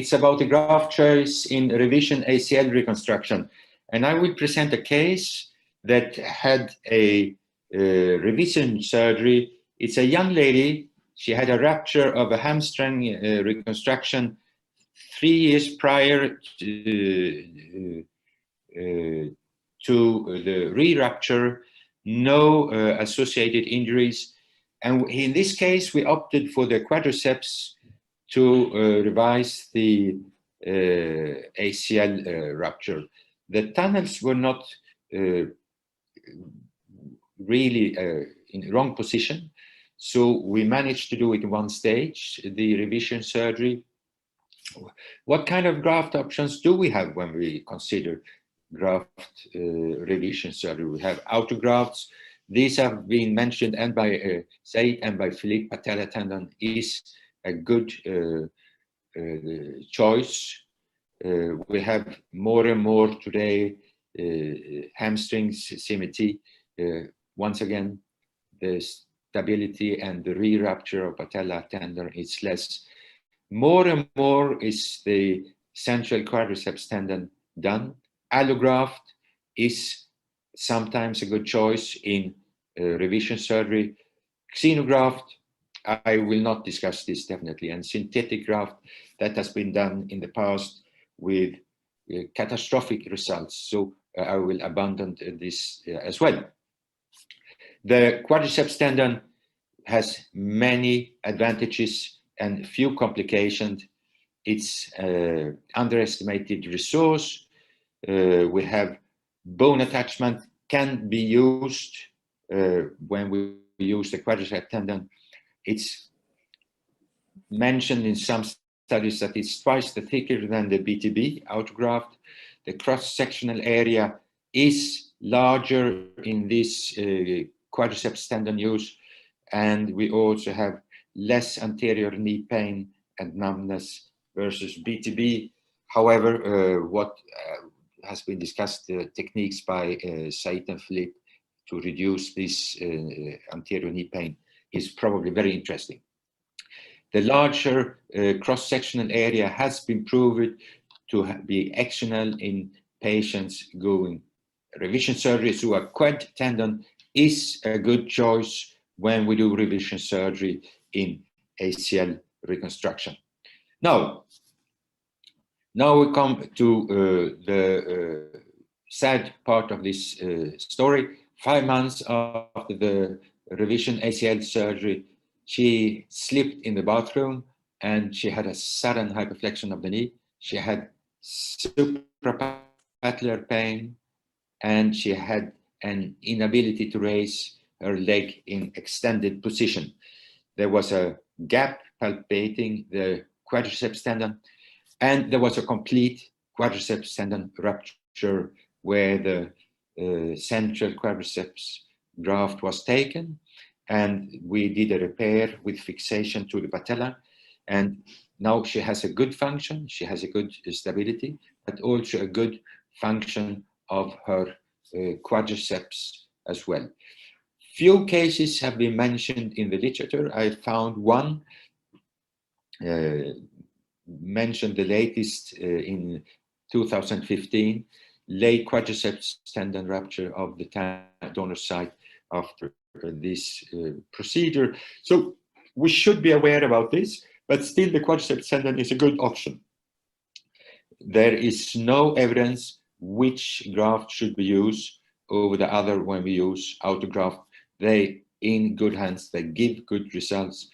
It's about the graft choice in revision ACL reconstruction. And I will present a case that had a revision surgery. It's a young lady. She had a rupture of a hamstring reconstruction 3 years prior to the re-rupture, no associated injuries. And in this case, we opted for the quadriceps to revise the ACL rupture. The tunnels were not really in the wrong position, so we managed to do it in one stage, the revision surgery. What kind of graft options do we have when we consider graft revision surgery? We have autografts. These have been mentioned and by Said and by Philippe. Patella tendon is a good choice. We have more and more today hamstrings, symmetry. Once again, the stability and the re-rupture of patella tendon is less. More and more is the central quadriceps tendon done. Allograft is sometimes a good choice in revision surgery. Xenograft, I will not discuss this definitely, and synthetic graft, that has been done in the past with catastrophic results, so I will abandon this as well. The quadriceps tendon has many advantages and few complications. It's underestimated resource. We have bone attachment can be used when we use the quadriceps tendon. It's mentioned in some studies that it's twice the thicker than the BTB autograft. The cross-sectional area is larger in this quadriceps tendon use, and we also have less anterior knee pain and numbness versus BTB. However, what has been discussed, the techniques by Said and Philippe to reduce this anterior knee pain is probably very interesting. The larger cross-sectional area has been proven to be actional in patients going revision surgery, so a quad tendon is a good choice when we do revision surgery in ACL reconstruction. Now we come to the sad part of this story. 5 months after the revision ACL surgery, she slipped in the bathroom and she had a sudden hyperflexion of the knee. She had suprapatellar pain and she had an inability to raise her leg in extended position. There was a gap palpating the quadriceps tendon, and there was a complete quadriceps tendon rupture where the central quadriceps graft was taken, and we did a repair with fixation to the patella, and now she has a good function, she has a good stability, but also a good function of her quadriceps as well. Few cases have been mentioned in the literature. I found one mentioned, the latest in 2015, late quadriceps tendon rupture of the donor site after this procedure. So we should be aware about this, but still the quadriceps tendon is a good option. There is no evidence which graft should be used over the other when we use autograft. They in good hands, they give good results.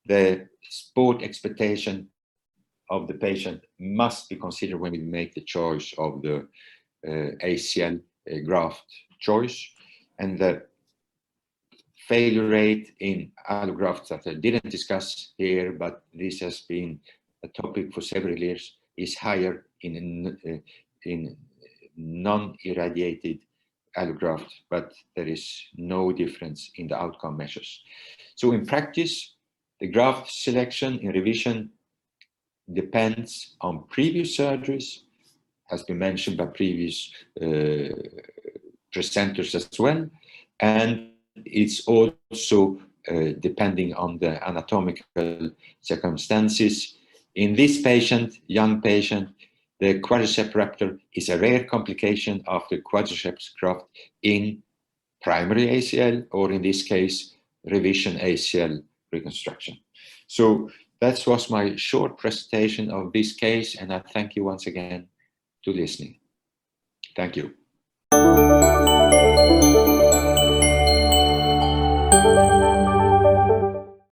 The sport expectation of the patient must be considered when we make the choice of the ACL graft choice. And the failure rate in allografts that I didn't discuss here, but this has been a topic for several years, is higher in non-irradiated allograft, but there is no difference in the outcome measures. So in practice, the graft selection in revision depends on previous surgeries, has been mentioned by previous presenters as well, and it's also depending on the anatomical circumstances. In this patient, young patient, the quadriceps rupture is a rare complication of the quadriceps graft in primary ACL, or in this case, revision ACL reconstruction. So that was my short presentation of this case, and I thank you once again to listening. Thank you.